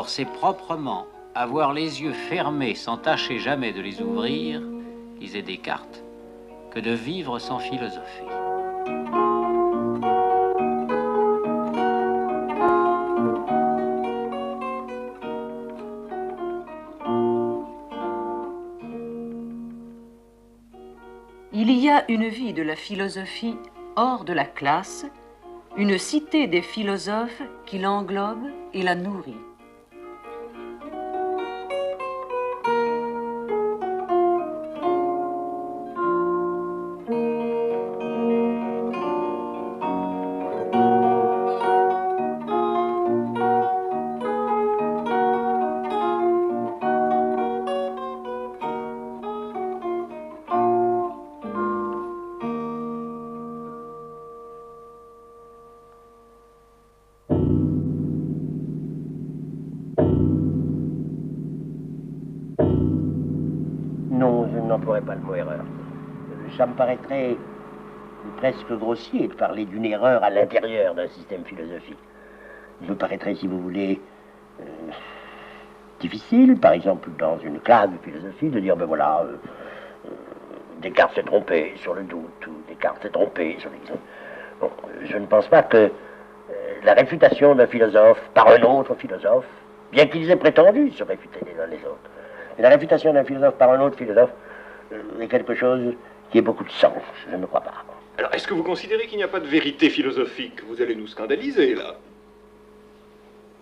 c'est proprement avoir les yeux fermés sans tâcher jamais de les ouvrir, disait Descartes, que de vivre sans philosophie. Il y a une vie de la philosophie hors de la classe, une cité des philosophes qui l'englobe et la nourrit. Non, je n'emploierai pas le mot erreur. Ça me paraîtrait presque grossier de parler d'une erreur à l'intérieur d'un système philosophique. Il me paraîtrait, si vous voulez, difficile, par exemple, dans une classe de philosophie, de dire, ben voilà, Descartes s'est trompé sur le doute, ou Descartes s'est trompé sur l'exemple. Bon, je ne pense pas que la réfutation d'un philosophe par un autre philosophe, bien qu'ils aient prétendu se réfuter les uns les autres, la réfutation d'un philosophe par un autre philosophe est quelque chose qui ait beaucoup de sens, je ne crois pas. Alors, est-ce que vous considérez qu'il n'y a pas de vérité philosophique? Vous allez nous scandaliser, là.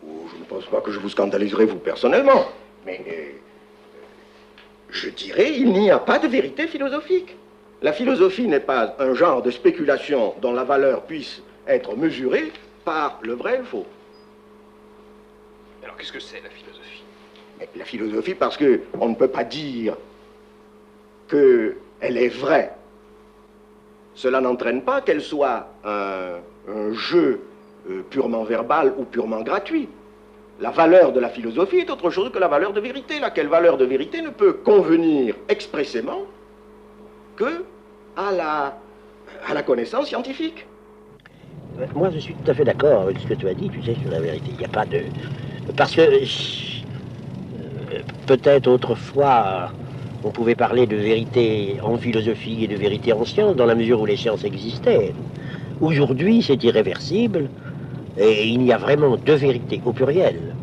Oh, je ne pense pas que je vous scandaliserai, vous, personnellement. Mais je dirais, il n'y a pas de vérité philosophique. La philosophie n'est pas un genre de spéculation dont la valeur puisse être mesurée par le vrai et le faux. Alors, qu'est-ce que c'est, la philosophie? La philosophie, parce qu'on ne peut pas dire qu'elle est vraie. Cela n'entraîne pas qu'elle soit un jeu purement verbal ou purement gratuit. La valeur de la philosophie est autre chose que la valeur de vérité, laquelle valeur de vérité ne peut convenir expressément que à la connaissance scientifique. Moi, je suis tout à fait d'accord avec ce que tu as dit, tu sais, sur la vérité. Il n'y a pas de... Parce que... peut-être autrefois, on pouvait parler de vérité en philosophie et de vérité en science, dans la mesure où les sciences existaient. Aujourd'hui, c'est irréversible, et il y a vraiment deux vérités, au pluriel,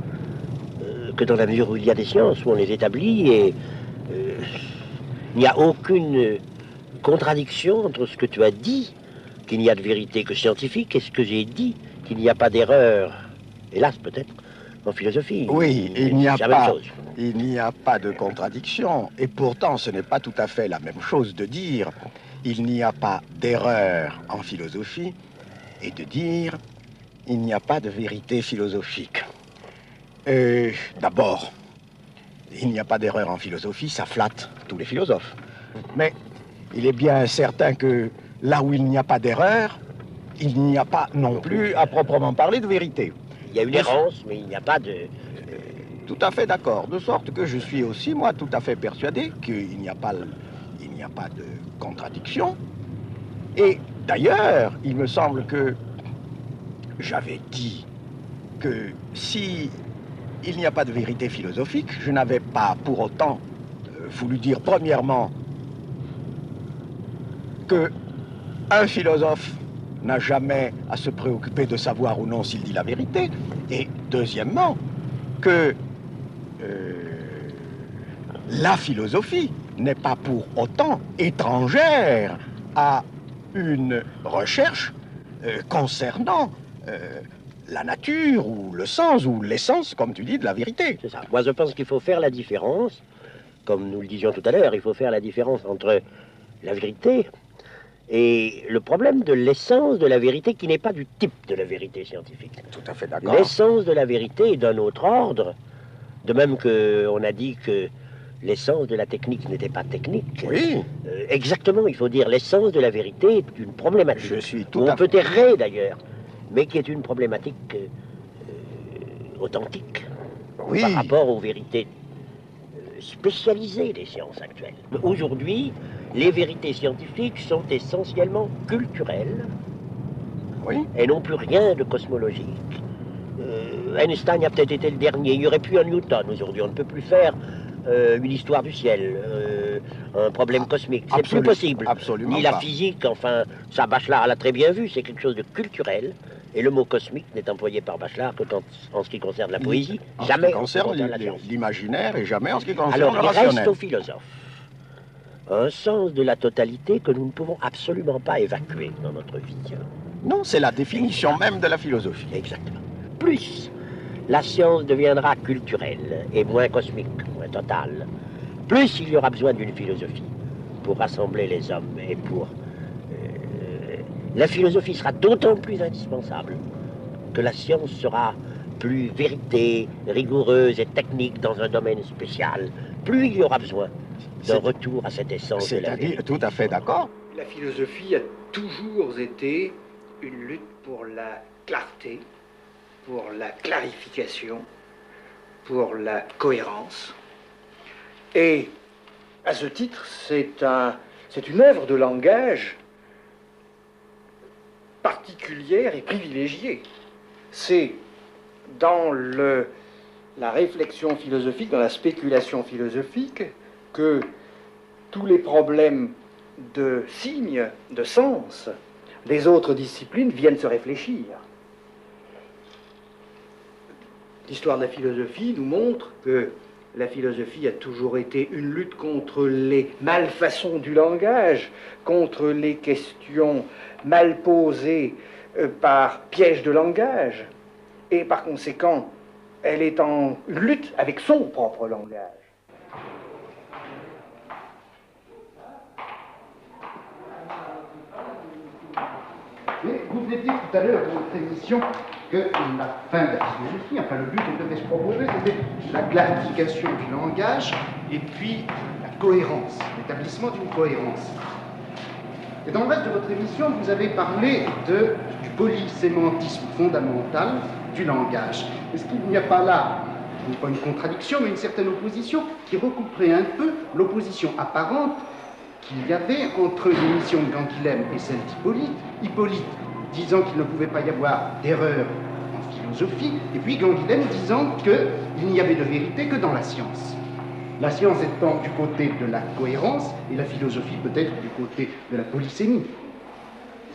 que dans la mesure où il y a des sciences, où on les établit, et il n'y a aucune contradiction entre ce que tu as dit, qu'il n'y a de vérité que scientifique, et ce que j'ai dit, qu'il n'y a pas d'erreur, hélas peut-être, en philosophie. Oui, il n'y a pas de contradiction. Et pourtant, ce n'est pas tout à fait la même chose de dire il n'y a pas d'erreur en philosophie et de dire il n'y a pas de vérité philosophique. D'abord, il n'y a pas d'erreur en philosophie, ça flatte tous les philosophes. Mais il est bien certain que là où il n'y a pas d'erreur, il n'y a pas non plus à proprement parler de vérité. Il y a une errance, mais il n'y a pas de... Tout à fait d'accord. De sorte que je suis aussi, moi, tout à fait persuadé qu'il n'y a pas de contradiction. Et d'ailleurs, il me semble que j'avais dit que si il n'y a pas de vérité philosophique, je n'avais pas pour autant voulu dire, premièrement, que un philosophe n'a jamais à se préoccuper de savoir ou non s'il dit la vérité, et deuxièmement, que la philosophie n'est pas pour autant étrangère à une recherche concernant la nature ou le sens ou l'essence, comme tu dis, de la vérité. C'est ça. Moi, je pense qu'il faut faire la différence, comme nous le disions tout à l'heure, il faut faire la différence entre la vérité et le problème de l'essence de la vérité qui n'est pas du type de la vérité scientifique. Tout à fait d'accord. L'essence de la vérité est d'un autre ordre, de même qu'on a dit que l'essence de la technique n'était pas technique. Oui. Exactement, il faut dire l'essence de la vérité est une problématique. Je suis tout on à peut fait... errer d'ailleurs, mais qui est une problématique authentique. Oui. Par rapport aux vérités spécialisées des sciences actuelles. Aujourd'hui, les vérités scientifiques sont essentiellement culturelles, oui, et n'ont plus rien de cosmologique. Einstein a peut-être été le dernier. Il n'y aurait plus un Newton aujourd'hui. On ne peut plus faire une histoire du ciel, un problème cosmique. C'est plus possible. Absolument Ni pas. la physique, enfin, ça Bachelard l'a très bien vu, c'est quelque chose de culturel. Et le mot cosmique n'est employé par Bachelard que en ce qui concerne la poésie, jamais en ce qui concerne l'imaginaire et jamais en ce qui concerne alors, le il rationnel. reste aux philosophes un sens de la totalité que nous ne pouvons absolument pas évacuer dans notre vie. Non, c'est la définition même de la philosophie. Exactement. Plus la science deviendra culturelle et moins cosmique, moins totale, plus il y aura besoin d'une philosophie pour rassembler les hommes et pour... la philosophie sera d'autant plus indispensable que la science sera plus vérité, rigoureuse et technique dans un domaine spécial. Plus il y aura besoin d'un retour à cette essence de la vérité. C'est-à-dire, tout à fait d'accord. La philosophie a toujours été une lutte pour la clarté, pour la clarification, pour la cohérence. Et à ce titre, c'est une œuvre de langage particulière et privilégiée. C'est dans la réflexion philosophique, dans la spéculation philosophique, que tous les problèmes de signes, de sens, des autres disciplines viennent se réfléchir. L'histoire de la philosophie nous montre que la philosophie a toujours été une lutte contre les malfaçons du langage, contre les questions mal posées par piège de langage, et par conséquent, elle est en lutte avec son propre langage. Mais vous venez de dire tout à l'heure dans votre émission que la fin de la philosophie, enfin le but qu'on devait se proposer, c'était la clarification du langage et puis la cohérence, l'établissement d'une cohérence. Et dans le reste de votre émission, vous avez parlé du polysémantisme fondamental du langage. Est-ce qu'il n'y a pas là, pas une contradiction, mais une certaine opposition qui recouperait un peu l'opposition apparente qu'il y avait entre l'émission de Canguilhem et celle d'Hippolyte. Hippolyte disant qu'il ne pouvait pas y avoir d'erreur en philosophie, et puis Canguilhem disant qu'il n'y avait de vérité que dans la science. La science étant du côté de la cohérence, et la philosophie peut-être du côté de la polysémie.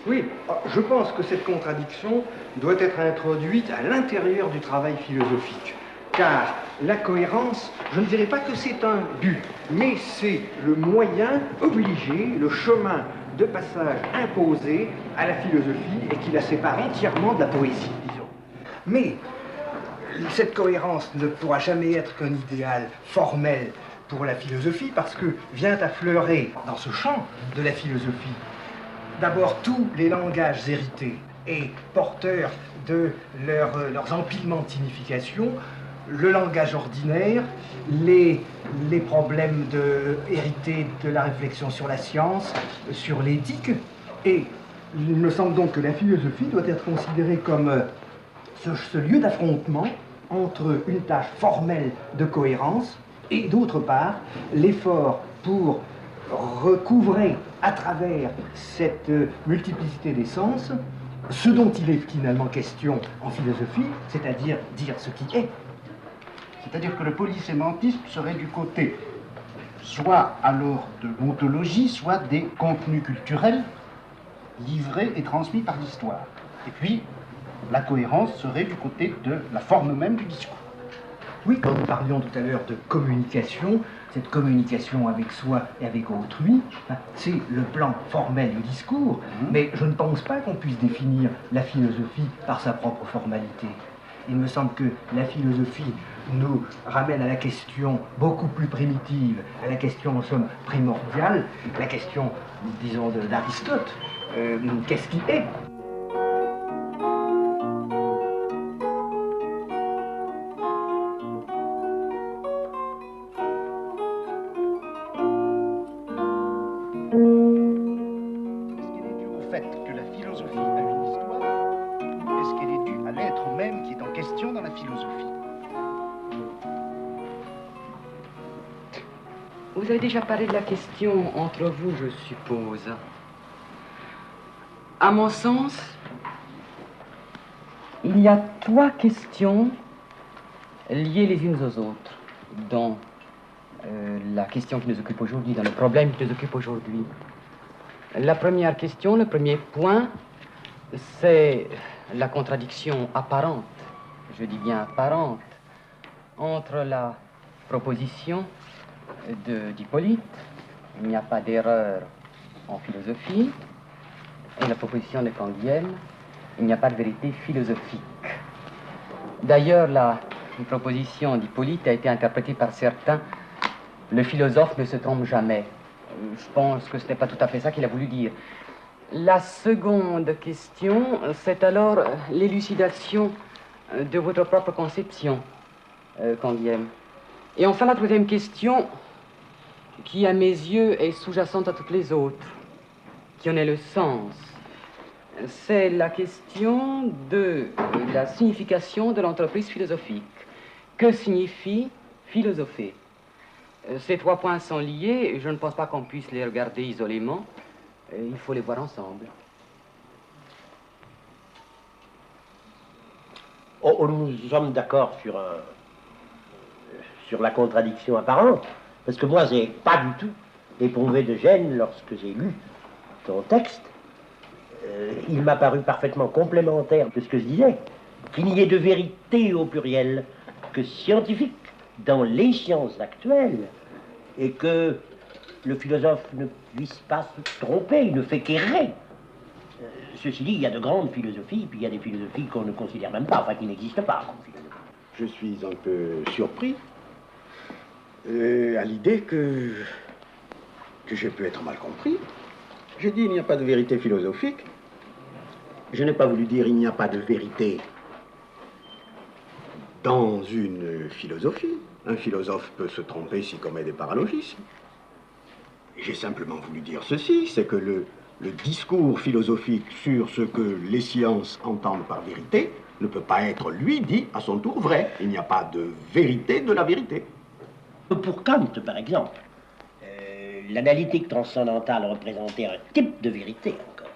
Oui, je pense que cette contradiction doit être introduite à l'intérieur du travail philosophique. Car la cohérence, je ne dirais pas que c'est un but, mais c'est le moyen obligé, le chemin de passage imposé à la philosophie et qui la sépare entièrement de la poésie, disons. Mais cette cohérence ne pourra jamais être qu'un idéal formel pour la philosophie parce que vient affleurer dans ce champ de la philosophie d'abord tous les langages hérités et porteurs de leurs empilements de signification, le langage ordinaire, les problèmes hérités de la réflexion sur la science, sur l'éthique, et il me semble donc que la philosophie doit être considérée comme ce lieu d'affrontement entre une tâche formelle de cohérence et d'autre part l'effort pour recouvrer à travers cette multiplicité des sens ce dont il est finalement question en philosophie, c'est-à-dire dire ce qui est. C'est-à-dire que le polysémantisme serait du côté soit alors de l'ontologie, soit des contenus culturels livrés et transmis par l'histoire. Et puis, la cohérence serait du côté de la forme même du discours. Oui, quand nous parlions tout à l'heure de communication, cette communication avec soi et avec autrui, c'est le plan formel du discours, mais je ne pense pas qu'on puisse définir la philosophie par sa propre formalité. Il me semble que la philosophie nous ramène à la question beaucoup plus primitive, à la question en somme primordiale, la question, disons, d'Aristote. Qu'est-ce qui est ? Vous avez déjà parlé de la question entre vous, je suppose. À mon sens, il Il y a trois questions liées les unes aux autres dans la question qui nous occupe aujourd'hui, dans le problème qui nous occupe aujourd'hui. La première question, le premier point, c'est la contradiction apparente, je dis bien apparente, entre la proposition d'Hippolyte, il n'y a pas d'erreur en philosophie, et la proposition de Canguilhem, il n'y a pas de vérité philosophique. D'ailleurs, la proposition d'Hippolyte a été interprétée par certains. Le philosophe ne se trompe jamais. Je pense que ce n'est pas tout à fait ça qu'il a voulu dire. La seconde question, c'est alors l'élucidation de votre propre conception, Canguilhem. Et enfin, la troisième question, qui à mes yeux est sous-jacente à toutes les autres, qui en est le sens, c'est la question de la signification de l'entreprise philosophique. Que signifie philosopher? Ces trois points sont liés, je ne pense pas qu'on puisse les regarder isolément, il faut les voir ensemble. Oh, nous sommes d'accord sur la contradiction apparente, parce que moi, j'ai pas du tout éprouvé de gêne lorsque j'ai lu ton texte. Il m'a paru parfaitement complémentaire de ce que je disais, qu'il n'y ait de vérité au pluriel que scientifique dans les sciences actuelles, et que le philosophe ne puisse pas se tromper, il ne fait qu'errer. Ceci dit, il y a de grandes philosophies, puis il y a des philosophies qu'on ne considère même pas, enfin qui n'existent pas comme philosophie. Je suis un peu surpris à l'idée que j'ai pu être mal compris. J'ai dit il n'y a pas de vérité philosophique. Je n'ai pas voulu dire il n'y a pas de vérité dans une philosophie. Un philosophe peut se tromper s'il commet des paralogismes. J'ai simplement voulu dire ceci, c'est que le discours philosophique sur ce que les sciences entendent par vérité ne peut pas être, lui, dit à son tour vrai. Il n'y a pas de vérité de la vérité. Pour Kant, par exemple, l'analytique transcendantale représentait un type de vérité encore.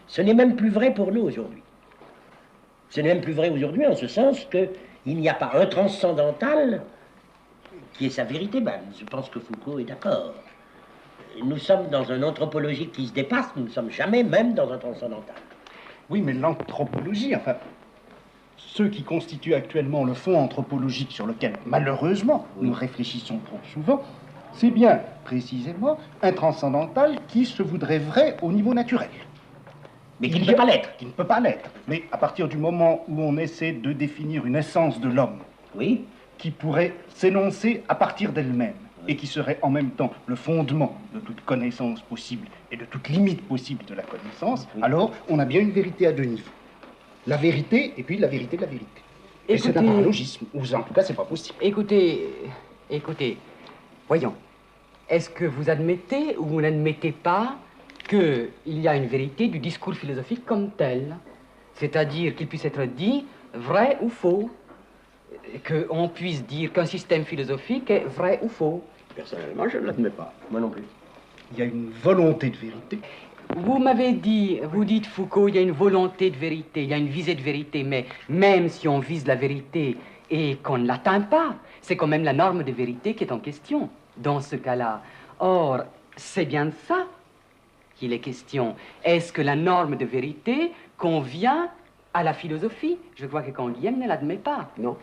Ce n'est même plus vrai pour nous aujourd'hui. Ce n'est même plus vrai aujourd'hui en ce sens qu'il n'y a pas un transcendantal qui est sa vérité. Ben, je pense que Foucault est d'accord. Nous sommes dans une anthropologie qui se dépasse, nous ne sommes jamais même dans un transcendantal. Oui, mais l'anthropologie, enfin, ceux qui constituent actuellement le fond anthropologique sur lequel, malheureusement, nous réfléchissons trop souvent, c'est bien, précisément, un transcendantal qui se voudrait vrai au niveau naturel. Mais qui ne peut pas l'être. Qui ne peut pas l'être. Mais à partir du moment où on essaie de définir une essence de l'homme, oui, qui pourrait s'énoncer à partir d'elle-même, et qui serait en même temps le fondement de toute connaissance possible et de toute limite possible de la connaissance, oui, alors on a bien une vérité à deux niveaux. La vérité et puis la vérité de la vérité. Et c'est un paralogisme, ou en tout cas c'est pas possible. Écoutez, voyons. Est-ce que vous admettez ou vous n'admettez pas qu'il y a une vérité du discours philosophique comme tel? C'est-à-dire qu'il puisse être dit vrai ou faux? Qu'on puisse dire qu'un système philosophique est vrai ou faux? Personnellement, je ne l'admets pas. Moi non plus. Il y a une volonté de vérité. Vous m'avez dit, vous dites Foucault, il y a une volonté de vérité, il y a une visée de vérité, mais même si on vise la vérité et qu'on ne l'atteint pas, c'est quand même la norme de vérité qui est en question, dans ce cas-là. Or, c'est bien de ça qu'il est question. Est-ce que la norme de vérité convient à la philosophie? Je crois que Canguilhem ne l'admet pas. Non.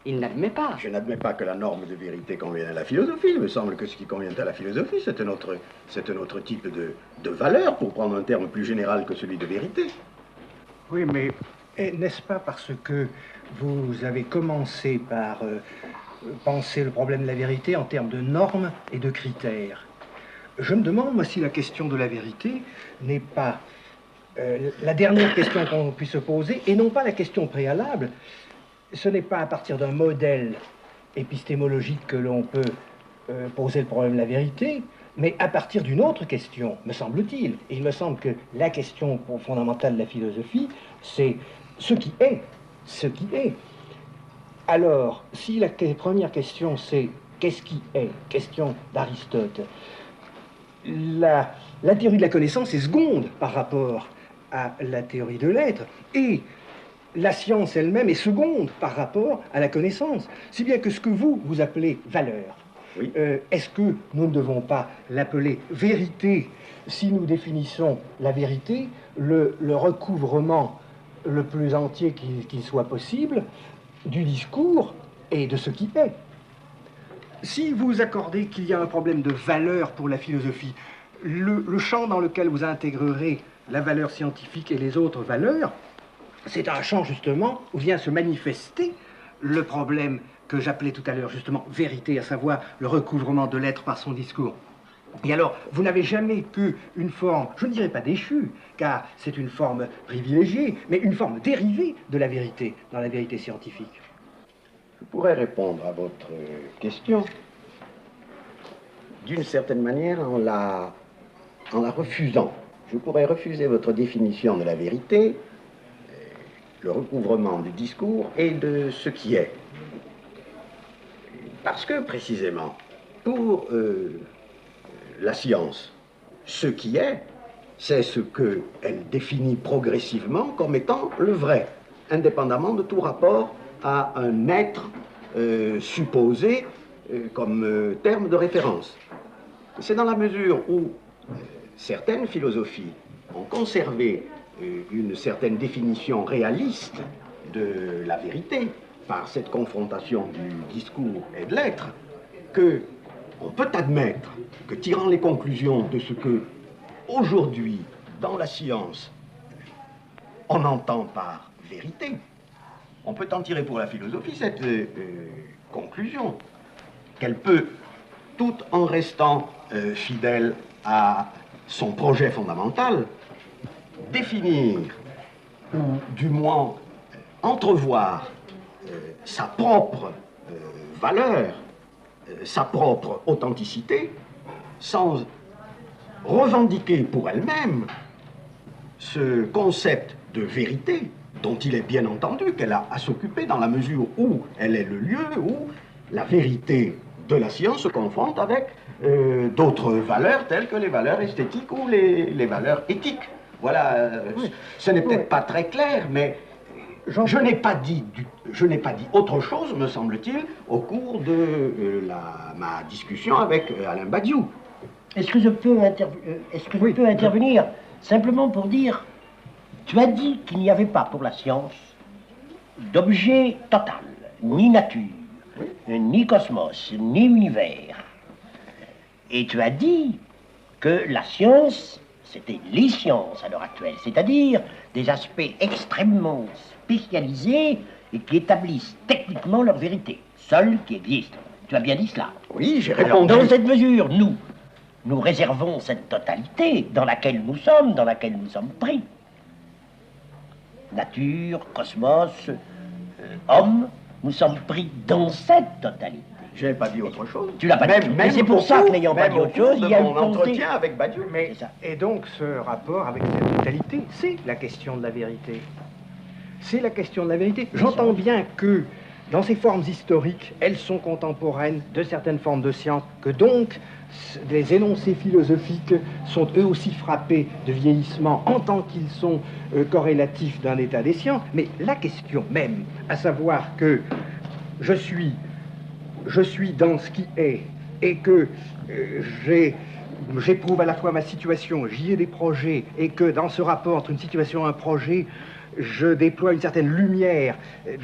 Il n'admet pas. Je n'admets pas que la norme de vérité convienne à la philosophie. Il me semble que ce qui convient à la philosophie, c'est un autre type de valeur, pour prendre un terme plus général que celui de vérité. Oui, mais n'est-ce pas parce que vous avez commencé par penser le problème de la vérité en termes de normes et de critères? Je me demande, moi, si la question de la vérité n'est pas la dernière question qu'on puisse se poser, et non pas la question préalable. Ce n'est pas à partir d'un modèle épistémologique que l'on peut poser le problème de la vérité, mais à partir d'une autre question, me semble-t-il. Et il me semble que la question fondamentale de la philosophie, c'est ce qui est. Ce qui est. Alors, si la première question, c'est qu'est-ce qui est? Question d'Aristote. La théorie de la connaissance est seconde par rapport à la théorie de l'être. Et la science elle-même est seconde par rapport à la connaissance. Si bien que ce que vous appelez valeur, Oui. Est-ce que nous ne devons pas l'appeler vérité si nous définissons la vérité, le recouvrement le plus entier qu'il soit possible du discours et de ce qui est? Si vous accordez qu'il y a un problème de valeur pour la philosophie, le champ dans lequel vous intégrerez la valeur scientifique et les autres valeurs, c'est un champ justement où vient se manifester le problème que j'appelais tout à l'heure justement vérité, à savoir le recouvrement de l'être par son discours. Et alors, vous n'avez jamais qu'une forme, je ne dirais pas déchue, car c'est une forme privilégiée, mais une forme dérivée de la vérité, dans la vérité scientifique. Je pourrais répondre à votre question d'une certaine manière en la refusant. Je pourrais refuser votre définition de la vérité, le recouvrement du discours et de ce qui est. Parce que, précisément, pour la science, ce qui est, c'est ce qu'elle définit progressivement comme étant le vrai, indépendamment de tout rapport à un être supposé comme terme de référence. C'est dans la mesure où certaines philosophies ont conservé une certaine définition réaliste de la vérité par cette confrontation du discours et de l'être que on peut admettre que, tirant les conclusions de ce que aujourd'hui dans la science on entend par vérité, on peut en tirer pour la philosophie cette conclusion qu'elle peut, tout en restant fidèle à son projet fondamental, définir ou du moins entrevoir sa propre valeur, sa propre authenticité, sans revendiquer pour elle-même ce concept de vérité dont il est bien entendu qu'elle a à s'occuper dans la mesure où elle est le lieu où la vérité de la science se confronte avec d'autres valeurs telles que les valeurs esthétiques ou les valeurs éthiques. Voilà, oui. Ce n'est peut-être pas très clair, mais je n'ai pas dit autre chose, me semble-t-il, au cours de ma discussion avec Alain Badiou. Est-ce que je peux, intervenir simplement pour dire, tu as dit qu'il n'y avait pas pour la science d'objet total, ni nature, ni cosmos, ni univers. Et tu as dit que la science, c'était les sciences à l'heure actuelle, c'est-à-dire des aspects extrêmement spécialisés et qui établissent techniquement leur vérité, seuls qui existent. Tu as bien dit cela. Oui, j'ai répondu. Alors, dans cette mesure, nous réservons cette totalité dans laquelle nous sommes pris. Nature, cosmos, homme, nous sommes pris dans cette totalité. Je n'ai pas dit autre chose. Tu l'as pas dit. Mais c'est pour ça que n'ayant pas dit autre chose, il y a mon entretien avec Badiou. Et donc ce rapport avec cette totalité, c'est la question de la vérité. C'est la question de la vérité. J'entends bien que dans ces formes historiques, elles sont contemporaines de certaines formes de science, que donc les énoncés philosophiques sont eux aussi frappés de vieillissement en tant qu'ils sont corrélatifs d'un état des sciences. Mais la question même, à savoir que je suis dans ce qui est et que j'éprouve à la fois ma situation, j'y ai des projets, et que dans ce rapport entre une situation et un projet, je déploie une certaine lumière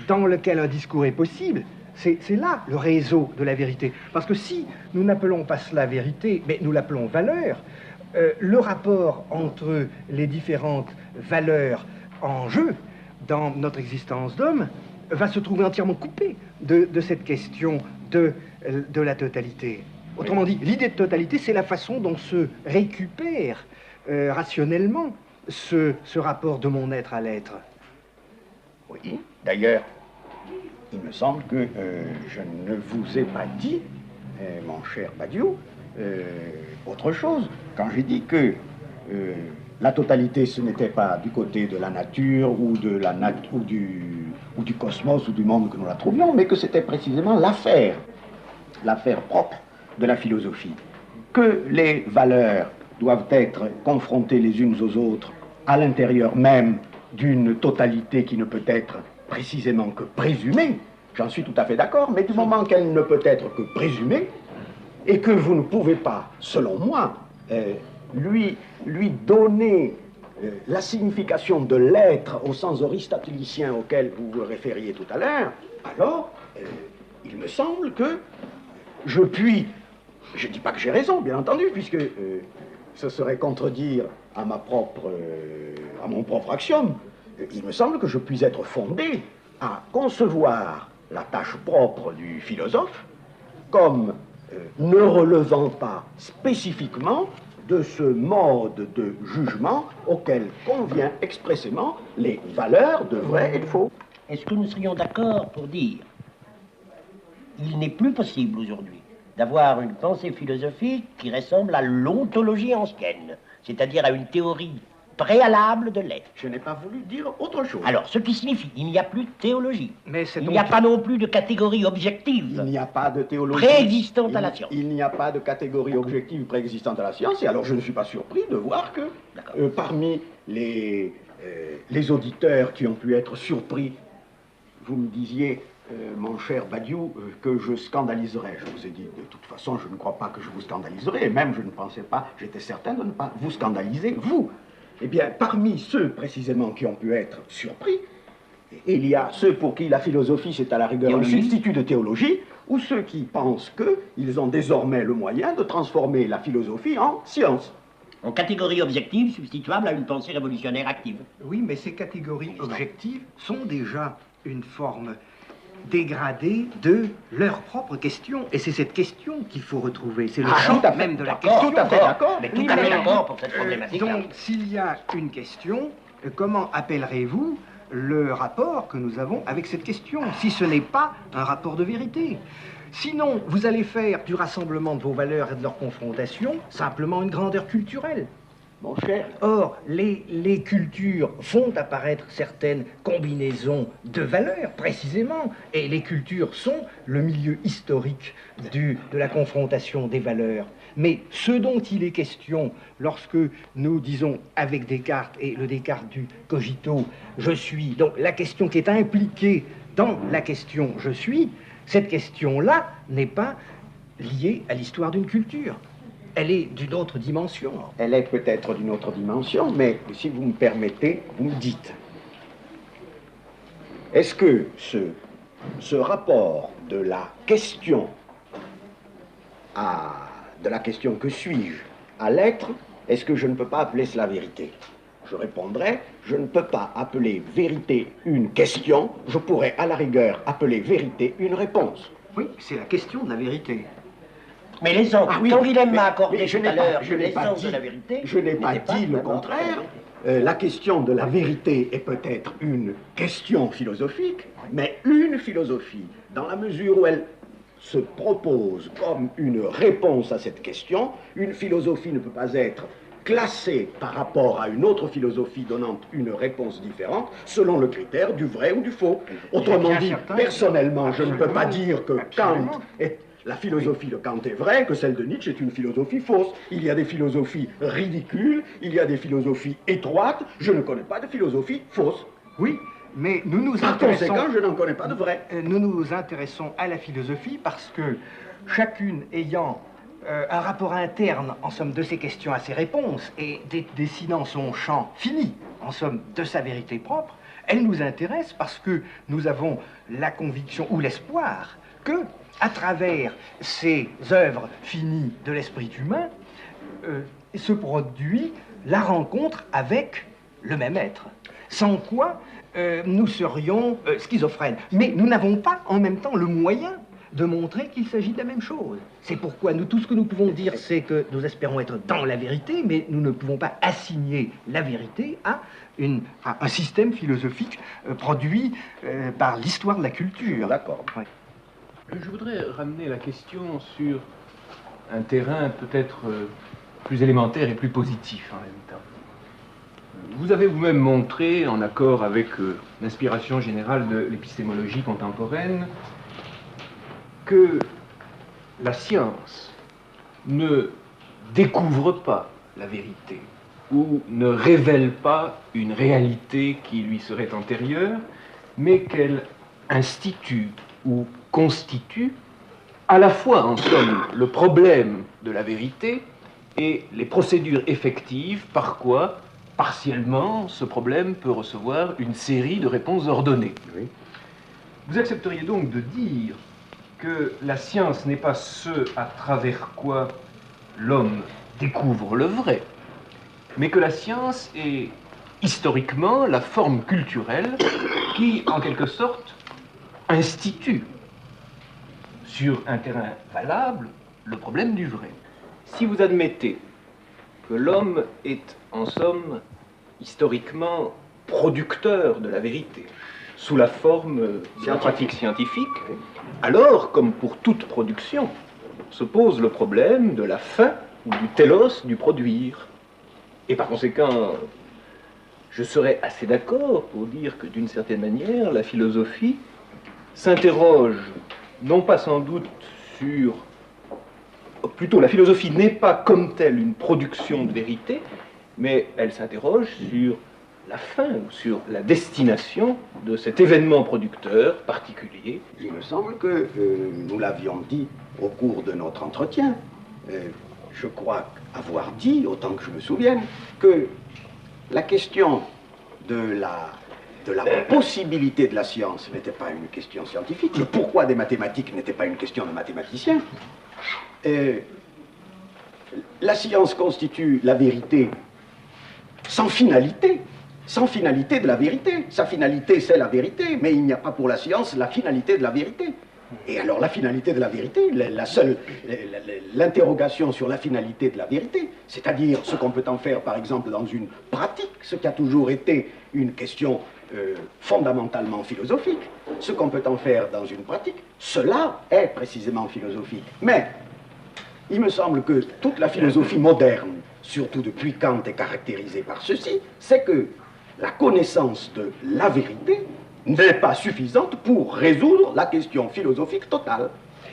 dans lequel un discours est possible, c'est là le réseau de la vérité. Parce que si nous n'appelons pas cela vérité, mais nous l'appelons valeur, le rapport entre les différentes valeurs en jeu dans notre existence d'homme va se trouver entièrement coupé de cette question de la totalité. Autrement dit, l'idée de totalité, c'est la façon dont se récupère rationnellement ce rapport de mon être à l'être. Oui, d'ailleurs, il me semble que je ne vous ai pas dit, mon cher Badiou, autre chose. Quand j'ai dit que la totalité, ce n'était pas du côté de la nature ou du cosmos ou du monde que nous la trouvions, mais que c'était précisément l'affaire propre de la philosophie. Que les valeurs doivent être confrontées les unes aux autres à l'intérieur même d'une totalité qui ne peut être précisément que présumée, j'en suis tout à fait d'accord, mais du moment qu'elle ne peut être que présumée, et que vous ne pouvez pas, selon moi, lui donner la signification de l'être au sens aristotélicien auquel vous vous référiez tout à l'heure, alors il me semble que je puis, je ne dis pas que j'ai raison, bien entendu, puisque ce serait contredire à mon propre axiome, il me semble que je puis être fondé à concevoir la tâche propre du philosophe comme ne relevant pas spécifiquement de ce mode de jugement auquel convient expressément les valeurs de vrai et de faux. Est-ce que nous serions d'accord pour dire qu'il n'est plus possible aujourd'hui d'avoir une pensée philosophique qui ressemble à l'ontologie ancienne, c'est-à-dire à une théorie préalable de l'être? Je n'ai pas voulu dire autre chose. Alors, ce qui signifie qu'il n'y a plus de théologie. Mais c'est il n'y a pas non plus de catégorie objective. Il n'y a pas de théologie préexistante à la science. Il n'y a pas de catégorie objective préexistante à la science, et alors je ne suis pas surpris de voir que parmi les auditeurs qui ont pu être surpris, vous me disiez, mon cher Badiou, que je scandaliserais. Je vous ai dit, de toute façon, je ne crois pas que je vous scandaliserais, et même je ne pensais pas, j'étais certain de ne pas vous scandaliser, vous. Eh bien, parmi ceux précisément qui ont pu être surpris, il y a ceux pour qui la philosophie c'est à la rigueur le substitut de théologie, ou ceux qui pensent qu'ils ont désormais le moyen de transformer la philosophie en science. En catégorie objective substituable à une pensée révolutionnaire active. Oui, mais ces catégories objectives sont déjà une forme dégradée de leur propre question. Et c'est cette question qu'il faut retrouver. C'est le champ même de la question. Tout à fait d'accord. Mais tout à fait d'accord pour cette problématique. Donc, s'il y a une question, comment appellerez-vous le rapport que nous avons avec cette question, si ce n'est pas un rapport de vérité? Sinon, vous allez faire du rassemblement de vos valeurs et de leur confrontation simplement une grandeur culturelle. Mon cher. Or, les cultures font apparaître certaines combinaisons de valeurs, précisément, et les cultures sont le milieu historique de la confrontation des valeurs. Mais ce dont il est question lorsque nous disons avec Descartes et le Descartes du cogito, je suis, donc la question qui est impliquée dans la question je suis, cette question-là n'est pas liée à l'histoire d'une culture. Elle est d'une autre dimension. Elle est peut-être d'une autre dimension, mais si vous me permettez, vous me dites, est-ce que ce rapport de la question de la question que suis-je à l'être, est-ce que je ne peux pas appeler cela vérité? Je répondrai, je ne peux pas appeler vérité une question, je pourrais à la rigueur appeler vérité une réponse. Oui, c'est la question de la vérité. Mais l'essence, quand Willem m'a accordé tout à l'heure l'essence de la vérité, je n'ai pas dit le contraire. La question de la vérité est peut-être une question philosophique, mais une philosophie, dans la mesure où elle se propose comme une réponse à cette question, une philosophie ne peut pas être classée par rapport à une autre philosophie donnant une réponse différente selon le critère du vrai ou du faux. Autrement dit, personnellement, je ne peux pas dire que Kant est... La philosophie de Kant est vraie, que celle de Nietzsche est une philosophie fausse. Il y a des philosophies ridicules, il y a des philosophies étroites, je ne connais pas de philosophie fausse. Oui, mais nous nous Par intéressons... conséquent, je n'en connais pas de vraie. Nous nous intéressons à la philosophie parce que chacune ayant un rapport interne, en somme, de ses questions à ses réponses et dessinant son champ fini, en somme, de sa vérité propre, elle nous intéresse parce que nous avons la conviction ou l'espoir que, à travers ces œuvres finies de l'esprit humain, se produit la rencontre avec le même être. Sans quoi, nous serions schizophrènes. Mais nous n'avons pas en même temps le moyen de montrer qu'il s'agit de la même chose. C'est pourquoi tout ce que nous pouvons dire, c'est que nous espérons être dans la vérité, mais nous ne pouvons pas assigner la vérité à un système philosophique produit par l'histoire de la culture. D'accord. Ouais. Je voudrais ramener la question sur un terrain peut-être plus élémentaire et plus positif en même temps. Vous avez vous-même montré, en accord avec l'inspiration générale de l'épistémologie contemporaine, que la science ne découvre pas la vérité, ou ne révèle pas une réalité qui lui serait antérieure, mais qu'elle institue ou constitue à la fois, en somme, le problème de la vérité et les procédures effectives par quoi, partiellement, ce problème peut recevoir une série de réponses ordonnées. Oui. Vous accepteriez donc de dire que la science n'est pas ce à travers quoi l'homme découvre le vrai, mais que la science est historiquement la forme culturelle qui, en quelque sorte, institue sur un terrain valable le problème du vrai. Si vous admettez que l'homme est, en somme, historiquement producteur de la vérité, sous la forme de la pratique scientifique, alors, comme pour toute production, se pose le problème de la fin ou du télos du produire. Et par conséquent, je serais assez d'accord pour dire que, d'une certaine manière, la philosophie s'interroge, non pas sans doute sur... Plutôt, la philosophie n'est pas comme telle une production de vérité, mais elle s'interroge sur la fin ou sur la destination de cet événement producteur particulier. Il me semble que nous l'avions dit au cours de notre entretien. Je crois avoir dit, autant que je me souvienne, que la question de la possibilité de la science n'était pas une question scientifique, le pourquoi des mathématiques n'était pas une question de mathématiciens. La science constitue la vérité sans finalité de la vérité. Sa finalité, c'est la vérité, mais il n'y a pas pour la science la finalité de la vérité. Et alors la finalité de la vérité, l'interrogation sur la finalité de la vérité, c'est-à-dire ce qu'on peut en faire par exemple dans une pratique, ce qui a toujours été une question fondamentalement philosophique, ce qu'on peut en faire dans une pratique, cela est précisément philosophique. Mais il me semble que toute la philosophie moderne, surtout depuis Kant, est caractérisée par ceci, c'est que la connaissance de la vérité n'est pas suffisante pour résoudre la question philosophique totale.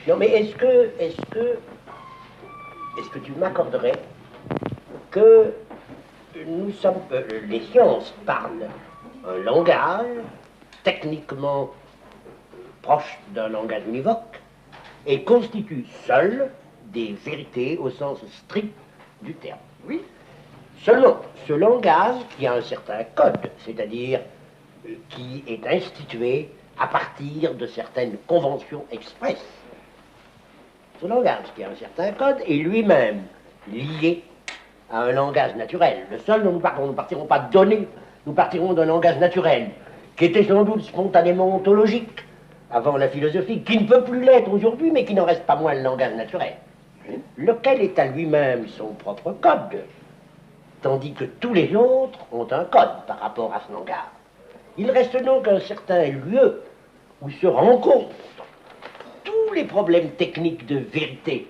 Non, mais est-ce que tu m'accorderais que nous sommes, les sciences parlent un langage techniquement proche d'un langage univoque et constituent seuls des vérités au sens strict du terme? Oui. Seulement, ce langage qui a un certain code, c'est-à-dire qui est institué à partir de certaines conventions expresses. Ce langage qui a un certain code est lui-même lié à un langage naturel. Le seul dont nous partirons, nous ne partirons pas de données, nous partirons d'un langage naturel, qui était sans doute spontanément ontologique avant la philosophie, qui ne peut plus l'être aujourd'hui, mais qui n'en reste pas moins le langage naturel, lequel est à lui-même son propre code, tandis que tous les autres ont un code par rapport à ce langage. Il reste donc un certain lieu où se rencontrent tous les problèmes techniques de vérité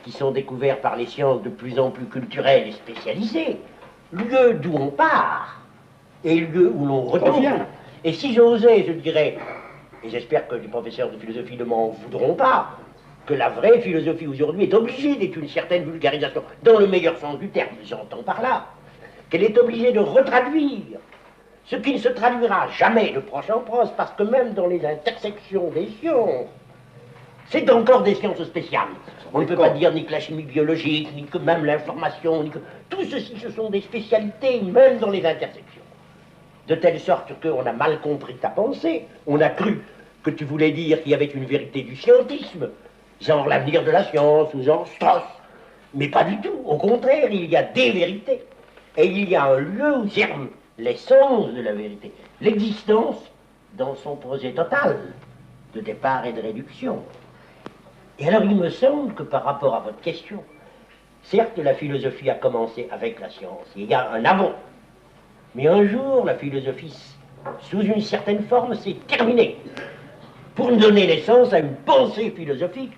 qui sont découverts par les sciences de plus en plus culturelles et spécialisées, lieu d'où on part et lieu où l'on retourne. Et si j'osais, je dirais, et j'espère que les professeurs de philosophie ne m'en voudront pas, que la vraie philosophie aujourd'hui est obligée d'être une certaine vulgarisation, dans le meilleur sens du terme, j'entends par là, qu'elle est obligée de retraduire ce qui ne se traduira jamais de proche en proche, parce que même dans les intersections des sciences, c'est encore des sciences spéciales. On ne peut pas dire ni que la chimie biologique, ni que même l'information, ni que... Tout ceci, ce sont des spécialités, même dans les intersections. De telle sorte qu'on a mal compris ta pensée. On a cru que tu voulais dire qu'il y avait une vérité du scientisme, genre l'avenir de la science, ou genre Strauss. Mais pas du tout. Au contraire, il y a des vérités. Et il y a un lieu où germe l'essence de la vérité, l'existence dans son projet total de départ et de réduction. Et alors il me semble que par rapport à votre question, certes la philosophie a commencé avec la science, il y a un avant, mais un jour la philosophie, sous une certaine forme, s'est terminée pour donner naissance à une pensée philosophique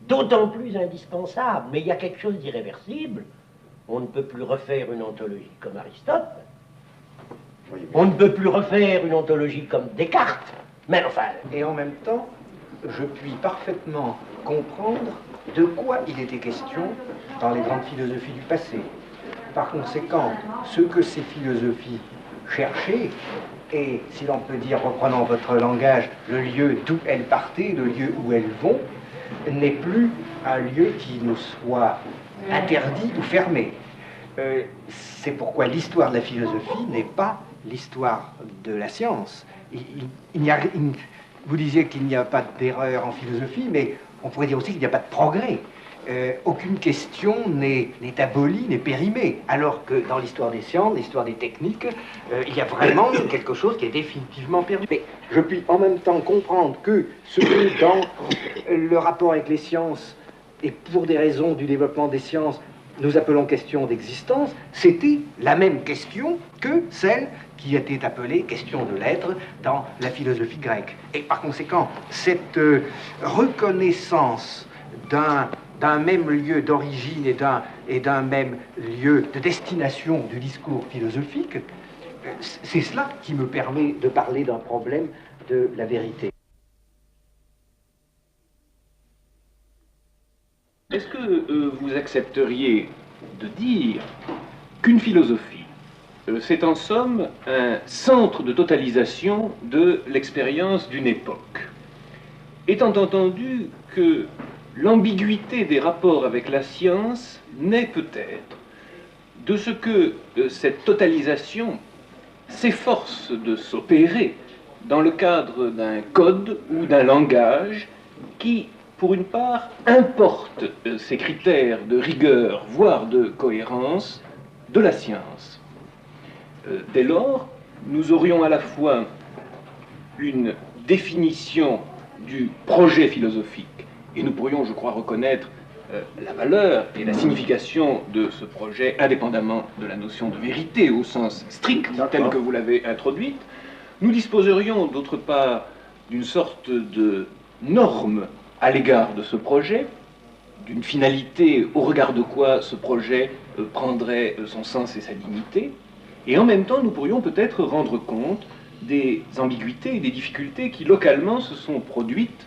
d'autant plus indispensable. Mais il y a quelque chose d'irréversible. On ne peut plus refaire une ontologie comme Aristote. On ne peut plus refaire une ontologie comme Descartes. Mais enfin... Et en même temps, je puis parfaitement comprendre de quoi il était question dans les grandes philosophies du passé. par conséquent, ce que ces philosophies cherchaient, et si l'on peut dire, reprenant votre langage, le lieu d'où elles partaient, le lieu où elles vont, n'est plus un lieu qui nous soit interdit ou fermé. C'est pourquoi l'histoire de la philosophie n'est pas l'histoire de la science. Vous disiez qu'il n'y a pas d'erreur en philosophie, mais on pourrait dire aussi qu'il n'y a pas de progrès. Aucune question n'est abolie, n'est périmée, alors que dans l'histoire des sciences, l'histoire des techniques, il y a vraiment quelque chose qui est définitivement perdu. Mais je puis en même temps comprendre que ce que dans le rapport avec les sciences, et pour des raisons du développement des sciences, nous appelons question d'existence, c'était la même question que celle qui était appelée question de l'être dans la philosophie grecque. Et par conséquent, cette reconnaissance d'un même lieu d'origine et d'un même lieu de destination du discours philosophique, c'est cela qui me permet de parler d'un problème de la vérité. Est-ce que vous accepteriez de dire qu'une philosophie, c'est en somme un centre de totalisation de l'expérience d'une époque, étant entendu que l'ambiguïté des rapports avec la science naît peut-être de ce que cette totalisation s'efforce de s'opérer dans le cadre d'un code ou d'un langage qui, pour une part, importe ces critères de rigueur, voire de cohérence, de la science. Dès lors, nous aurions à la fois une définition du projet philosophique, et nous pourrions, je crois, reconnaître la valeur et la signification de ce projet indépendamment de la notion de vérité au sens strict, tel que vous l'avez introduite. Nous disposerions, d'autre part, d'une sorte de norme à l'égard de ce projet, d'une finalité au regard de quoi ce projet prendrait son sens et sa dignité, et en même temps nous pourrions peut-être rendre compte des ambiguïtés et des difficultés qui localement se sont produites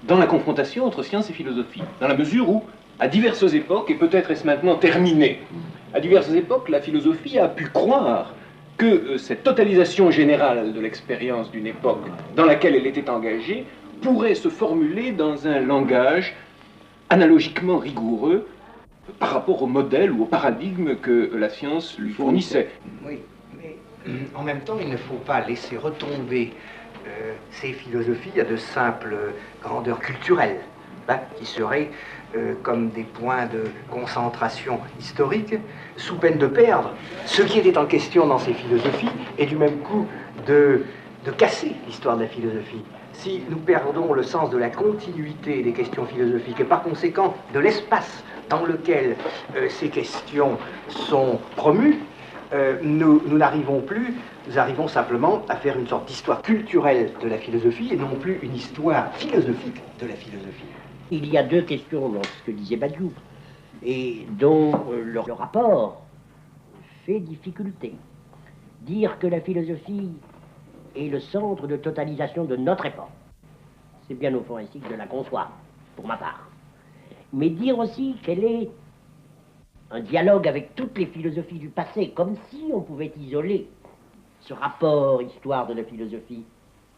dans la confrontation entre science et philosophie, dans la mesure où, à diverses époques, et peut-être est-ce maintenant terminé, à diverses époques, la philosophie a pu croire que cette totalisation générale de l'expérience d'une époque dans laquelle elle était engagée pourrait se formuler dans un langage analogiquement rigoureux par rapport au modèle ou au paradigme que la science lui fournissait. Oui, mais en même temps, il ne faut pas laisser retomber ces philosophies à de simples grandeurs culturelles, hein, qui seraient comme des points de concentration historique, sous peine de perdre ce qui était en question dans ces philosophies, et du même coup de casser l'histoire de la philosophie. Si nous perdons le sens de la continuité des questions philosophiques et par conséquent de l'espace dans lequel ces questions sont promues, nous n'arrivons plus, nous arrivons simplement à faire une sorte d'histoire culturelle de la philosophie et non plus une histoire philosophique de la philosophie. Il y a deux questions dans ce que disait Badiou, et dont le rapport fait difficulté. Dire que la philosophie est le centre de totalisation de notre époque, c'est bien au fond ainsi que je la conçois, pour ma part. Mais dire aussi qu'elle est un dialogue avec toutes les philosophies du passé, comme si on pouvait isoler ce rapport histoire de la philosophie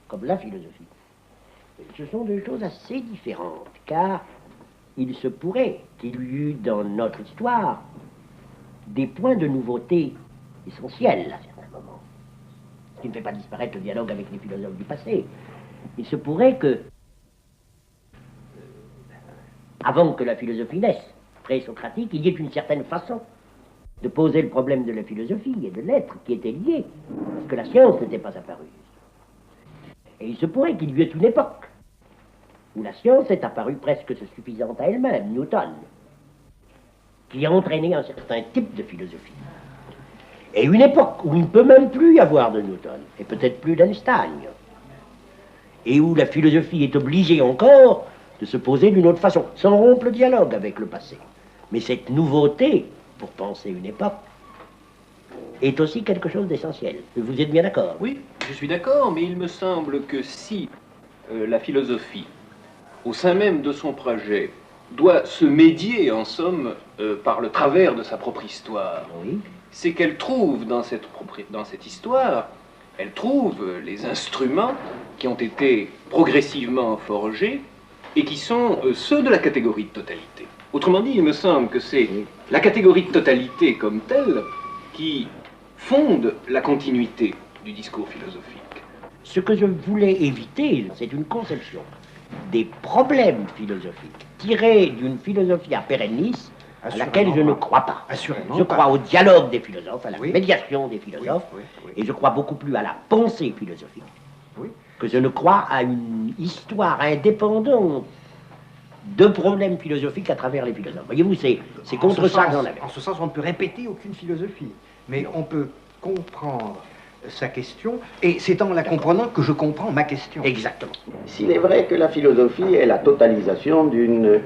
comme la philosophie. Ce sont deux choses assez différentes, car il se pourrait qu'il y eût dans notre histoire des points de nouveauté essentiels à certains moments, ce qui ne fait pas disparaître le dialogue avec les philosophes du passé. Il se pourrait que, avant que la philosophie naisse, pré-socratique, il y ait une certaine façon de poser le problème de la philosophie et de l'être qui était lié, parce que la science n'était pas apparue. Et il se pourrait qu'il y ait une époque où la science est apparue presque suffisante à elle-même, Newton, qui a entraîné un certain type de philosophie. Et une époque où il ne peut même plus y avoir de Newton, et peut-être plus d'Einstein, et où la philosophie est obligée encore de se poser d'une autre façon, sans rompre le dialogue avec le passé. Mais cette nouveauté, pour penser une époque, est aussi quelque chose d'essentiel. Vous êtes bien d'accord? Oui, je suis d'accord, mais il me semble que si la philosophie, au sein même de son projet, doit se médier, en somme, par le travers de sa propre histoire. Oui. C'est qu'elle trouve dans cette histoire, elle trouve les instruments qui ont été progressivement forgés et qui sont ceux de la catégorie de totalité. Autrement dit, il me semble que c'est la catégorie de totalité comme telle qui fonde la continuité du discours philosophique. Ce que je voulais éviter, c'est une conception des problèmes philosophiques tirés d'une philosophie à pérennis à laquelle je ne crois pas. Assurément Je pas. crois au dialogue des philosophes, à la Oui. médiation des philosophes, et je crois beaucoup plus à la pensée philosophique Oui. que je ne crois à une histoire indépendante de problèmes philosophiques à travers les philosophes. Voyez-vous, c'est contre ça que j'en avais. En ce sens, on ne peut répéter aucune philosophie, mais on peut comprendre sa question, et c'est en la comprenant que je comprends ma question. Exactement. S'il est vrai que la philosophie est la totalisation de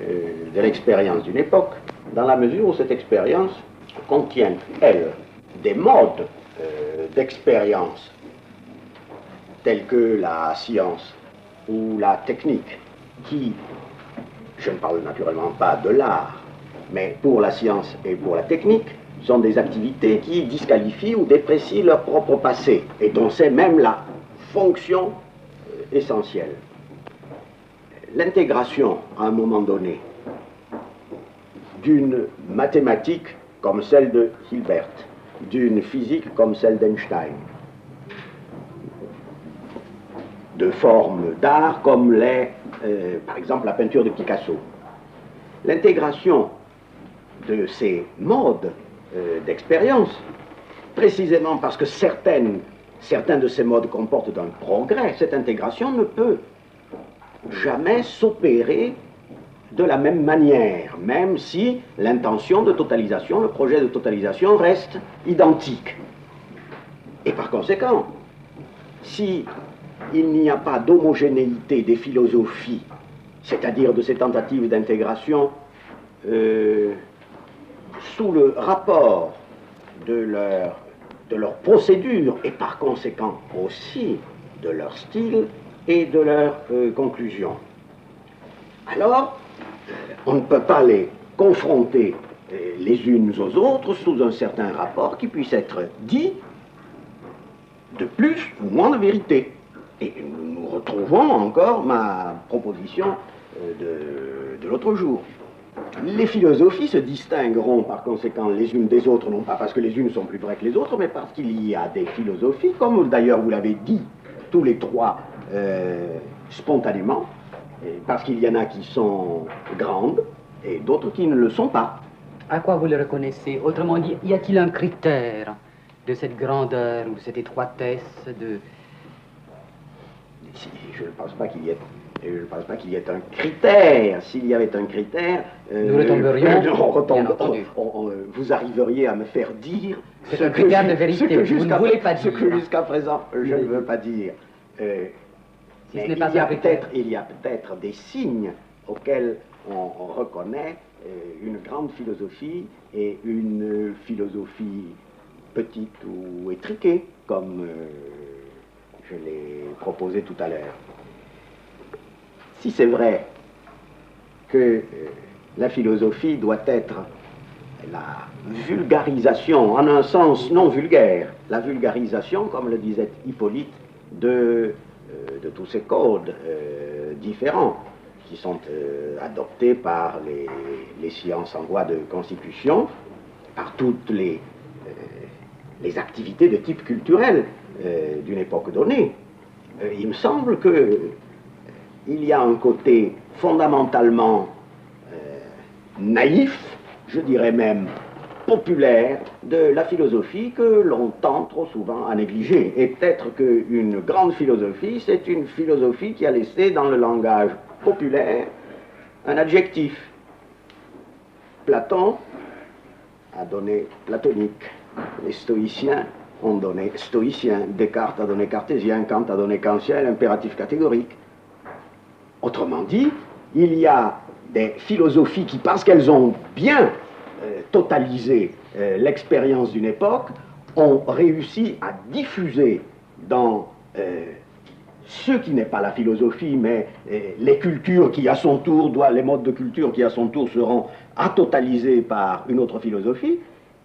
l'expérience d'une époque, dans la mesure où cette expérience contient, elle, des modes d'expérience tels que la science ou la technique, qui, je ne parle naturellement pas de l'art, mais pour la science et pour la technique, sont des activités qui disqualifient ou déprécient leur propre passé, et dont c'est même la fonction essentielle. L'intégration, à un moment donné, d'une mathématique comme celle de Hilbert, d'une physique comme celle d'Einstein, de formes d'art comme l'est, par exemple, la peinture de Picasso. L'intégration de ces modes d'expérience, précisément parce que certains de ces modes comportent un progrès, cette intégration ne peut jamais s'opérer de la même manière, même si l'intention de totalisation, le projet de totalisation reste identique. Et par conséquent, si il n'y a pas d'homogénéité des philosophies, c'est-à-dire de ces tentatives d'intégration sous le rapport de leur procédure et par conséquent aussi de leur style et de leur conclusion. Alors, on ne peut pas les confronter les unes aux autres sous un certain rapport qui puisse être dit de plus ou moins de vérité. Et nous retrouvons encore ma proposition de l'autre jour. Les philosophies se distingueront par conséquent les unes des autres, non pas parce que les unes sont plus vraies que les autres, mais parce qu'il y a des philosophies, comme d'ailleurs vous l'avez dit tous les trois spontanément, parce qu'il y en a qui sont grandes et d'autres qui ne le sont pas. À quoi vous le reconnaissez? Autrement dit, y a-t-il un critère de cette grandeur ou de cette étroitesse de... Je ne pense pas qu'il y ait... Je ne pense pas qu'il y ait un critère. S'il y avait un critère, nous retomberions, vous arriveriez à me faire dire c'est un critère de vérité, vous ne voulez pas dire. Ce que jusqu'à présent, je ne veux pas dire. Si mais ce n'est pas un critère. il y a peut-être des signes auxquels on reconnaît une grande philosophie et une philosophie petite ou étriquée, comme je l'ai proposé tout à l'heure. Si c'est vrai que la philosophie doit être la vulgarisation, en un sens non vulgaire, la vulgarisation, comme le disait Hippolyte, de tous ces codes différents qui sont adoptés par les sciences en voie de constitution, par toutes les activités de type culturel d'une époque donnée. Il me semble que il y a un côté fondamentalement naïf, je dirais même populaire, de la philosophie que l'on tend trop souvent à négliger. Et peut-être qu'une grande philosophie, c'est une philosophie qui a laissé dans le langage populaire un adjectif. Platon a donné platonique, les stoïciens ont donné stoïcien, Descartes a donné cartésien, Kant a donné kantien, l'impératif catégorique. Autrement dit, il y a des philosophies qui, parce qu'elles ont bien totalisé l'expérience d'une époque, ont réussi à diffuser dans ce qui n'est pas la philosophie, mais les cultures qui à son tour, les modes de culture qui à son tour seront atotalisés par une autre philosophie,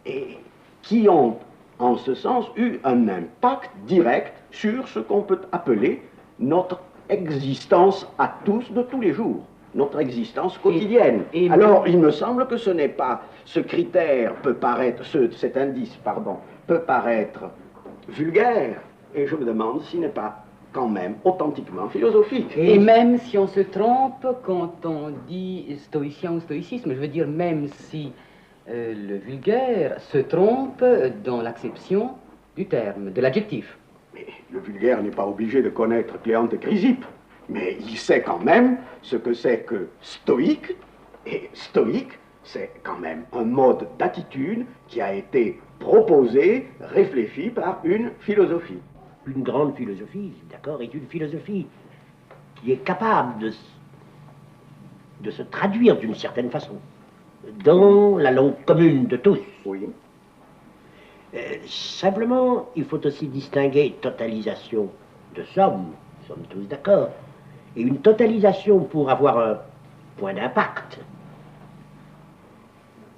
et qui ont en ce sens eu un impact direct sur ce qu'on peut appeler notre existence à tous de tous les jours, notre existence quotidienne. Alors il me semble que ce n'est pas, ce critère peut paraître, cet indice, pardon, peut paraître vulgaire, et je me demande s'il n'est pas quand même authentiquement philosophique. Et même si on se trompe quand on dit stoïcien ou stoïcisme, je veux dire même si le vulgaire se trompe dans l'acception du terme, de l'adjectif. Mais le vulgaire n'est pas obligé de connaître Cléante et Chrysippe, mais il sait quand même ce que c'est que stoïque, et stoïque, c'est quand même un mode d'attitude qui a été proposé, réfléchi par une philosophie. Une grande philosophie, d'accord, est une philosophie qui est capable de se traduire d'une certaine façon dans la langue commune de tous. Oui. Simplement, il faut aussi distinguer totalisation de somme, nous sommes tous d'accord, et une totalisation pour avoir un point d'impact.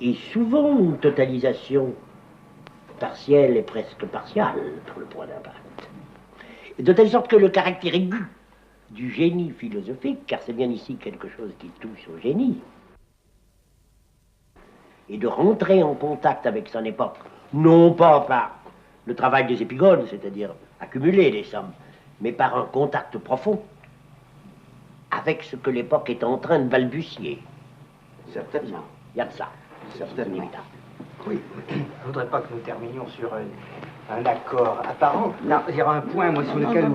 Et souvent, une totalisation partielle et presque partiale pour le point d'impact. De telle sorte que le caractère aigu du génie philosophique, car c'est bien ici quelque chose qui touche au génie, et de rentrer en contact avec son époque, non pas par le travail des épigones, c'est-à-dire accumuler des sommes, mais par un contact profond avec ce que l'époque est en train de balbutier. Certainement. Il y a de ça. Certainement. Inévitable. Oui, je ne voudrais pas que nous terminions sur un accord apparent. Non, il y aura un point, moi, sur lequel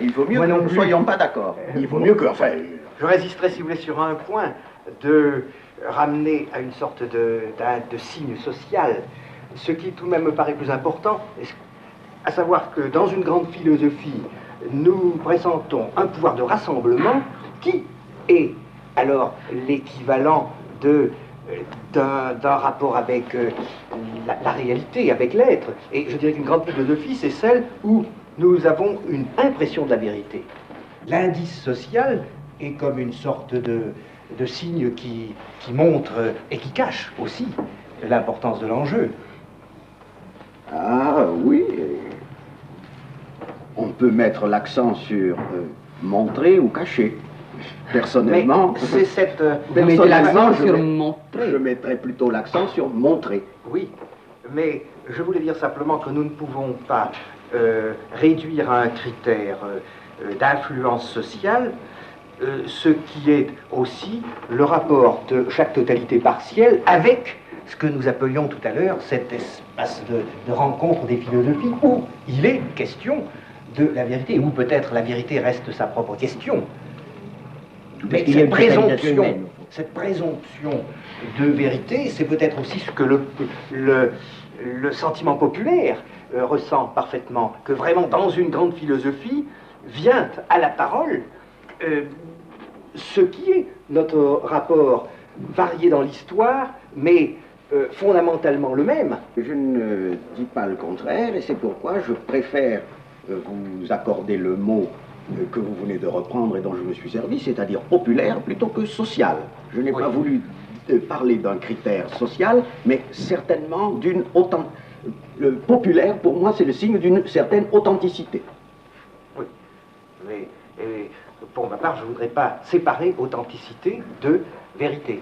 il vaut mieux que nous ne soyons pas d'accord. Il vaut mieux que, enfin... Je résisterai, si vous voulez, sur un point, de ramener à une sorte de signe social, ce qui tout de même me paraît plus important, à savoir que dans une grande philosophie, nous présentons un pouvoir de rassemblement qui est alors l'équivalent d'un rapport avec la réalité, avec l'être. Et je dirais qu'une grande philosophie, c'est celle où nous avons une impression de la vérité. L'indice social est comme une sorte de signe qui montre et qui cache aussi l'importance de l'enjeu. Ah oui, on peut mettre l'accent sur montrer ou cacher. Personnellement, c'est cette... Vous mettez l'accent sur montrer. Je mettrais plutôt l'accent sur montrer. Oui, mais je voulais dire simplement que nous ne pouvons pas réduire à un critère d'influence sociale ce qui est aussi le rapport de chaque totalité partielle avec ce que nous appelions tout à l'heure cet espace de rencontre des philosophies où il est question de la vérité, où peut-être la vérité reste sa propre question. Mais cette présomption de vérité, c'est peut-être aussi ce que le sentiment populaire ressent parfaitement, que vraiment dans une grande philosophie vient à la parole ce qui est notre rapport varié dans l'histoire, mais fondamentalement le même. Je ne dis pas le contraire, et c'est pourquoi je préfère vous accorder le mot que vous venez de reprendre et dont je me suis servi, c'est-à-dire populaire plutôt que social. Je n'ai pas voulu parler d'un critère social, mais certainement d'une populaire, pour moi, c'est le signe d'une certaine authenticité. Oui, mais pour ma part, je ne voudrais pas séparer authenticité de vérité.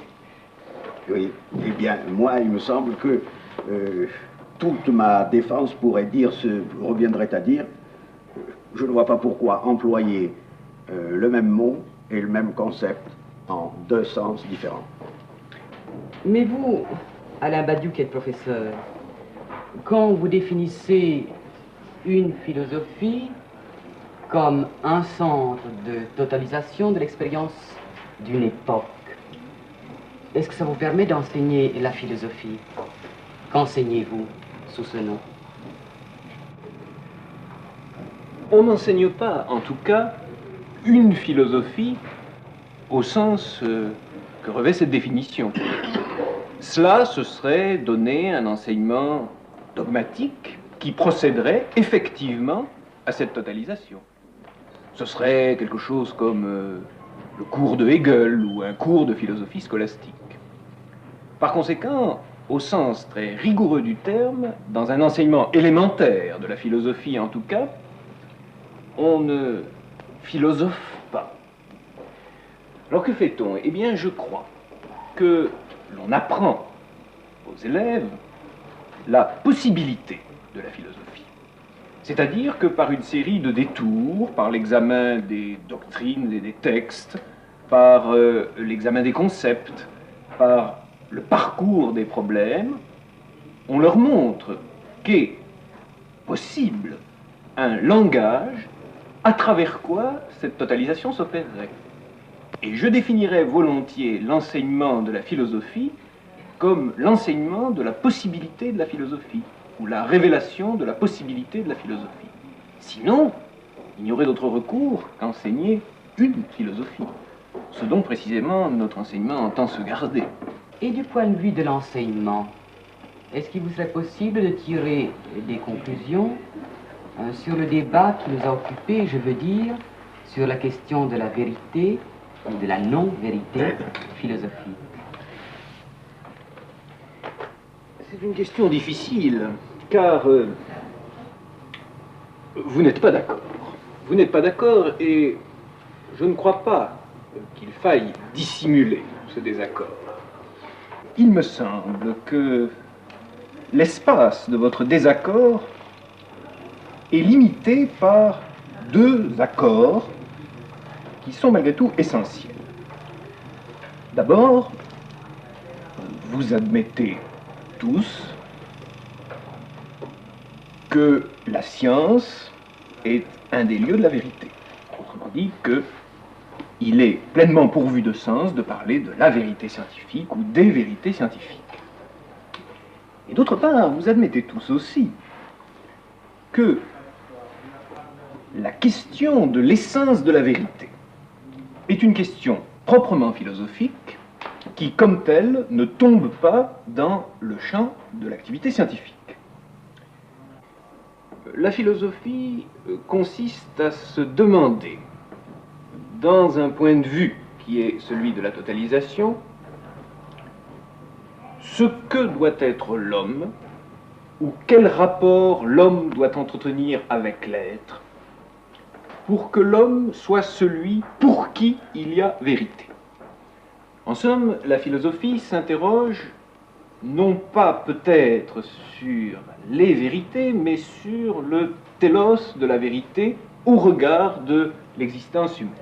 Oui, eh bien, moi, il me semble que toute ma défense reviendrait à dire je ne vois pas pourquoi employer le même mot et le même concept en deux sens différents. Mais vous, Alain Badiou, qui êtes professeur, quand vous définissez une philosophie comme un centre de totalisation de l'expérience d'une époque, est-ce que ça vous permet d'enseigner la philosophie? Qu'enseignez-vous sous ce nom? On n'enseigne pas, en tout cas, une philosophie au sens que revêt cette définition. Cela, ce serait donner un enseignement dogmatique qui procéderait effectivement à cette totalisation. Ce serait quelque chose comme le cours de Hegel ou un cours de philosophie scolastique. Par conséquent, au sens très rigoureux du terme, dans un enseignement élémentaire de la philosophie en tout cas, on ne philosophe pas. Alors que fait-on? Eh bien, je crois que l'on apprend aux élèves la possibilité de la philosophie. C'est-à-dire que par une série de détours, par l'examen des doctrines et des textes, par l'examen des concepts, par le parcours des problèmes, on leur montre qu'est possible un langage à travers quoi cette totalisation s'opérerait. Et je définirais volontiers l'enseignement de la philosophie comme l'enseignement de la possibilité de la philosophie, ou la révélation de la possibilité de la philosophie. Sinon, il n'y aurait d'autre recours qu'enseigner une philosophie, ce dont précisément notre enseignement entend se garder. Et du point de vue de l'enseignement, est-ce qu'il vous serait possible de tirer des conclusions sur le débat qui nous a occupés, je veux dire, sur la question de la vérité et de la non-vérité philosophique? C'est une question difficile, car vous n'êtes pas d'accord. Vous n'êtes pas d'accord et je ne crois pas qu'il faille dissimuler ce désaccord. Il me semble que l'espace de votre désaccord est limité par deux accords qui sont malgré tout essentiels. D'abord, vous admettez tous que la science est un des lieux de la vérité. Autrement dit, qu'il est pleinement pourvu de sens de parler de la vérité scientifique ou des vérités scientifiques. Et d'autre part, vous admettez tous aussi que la question de l'essence de la vérité est une question proprement philosophique qui, comme telle, ne tombe pas dans le champ de l'activité scientifique. La philosophie consiste à se demander, dans un point de vue qui est celui de la totalisation, ce que doit être l'homme, ou quel rapport l'homme doit entretenir avec l'être, pour que l'homme soit celui pour qui il y a vérité. En somme, la philosophie s'interroge non pas peut-être sur les vérités, mais sur le télos de la vérité au regard de l'existence humaine.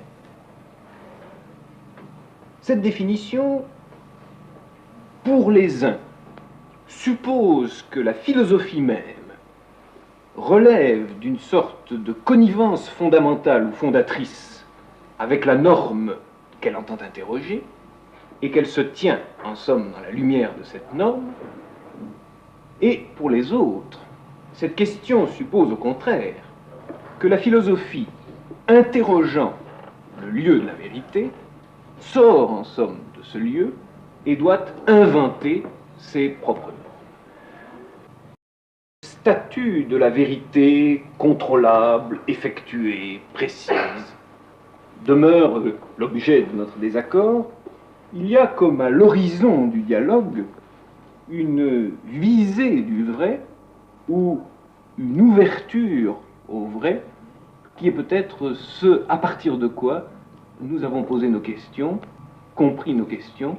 Cette définition, pour les uns, suppose que la philosophie même relève d'une sorte de connivence fondamentale ou fondatrice avec la norme qu'elle entend interroger, et qu'elle se tient, en somme, dans la lumière de cette norme. Et pour les autres, cette question suppose au contraire que la philosophie, interrogeant le lieu de la vérité, sort en somme de ce lieu et doit inventer ses propres normes. Le statut de la vérité contrôlable, effectuée, précise, demeure l'objet de notre désaccord. Il y a comme à l'horizon du dialogue une visée du vrai ou une ouverture au vrai qui est peut-être ce à partir de quoi nous avons posé nos questions, compris nos questions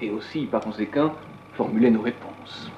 et aussi par conséquent formulé nos réponses.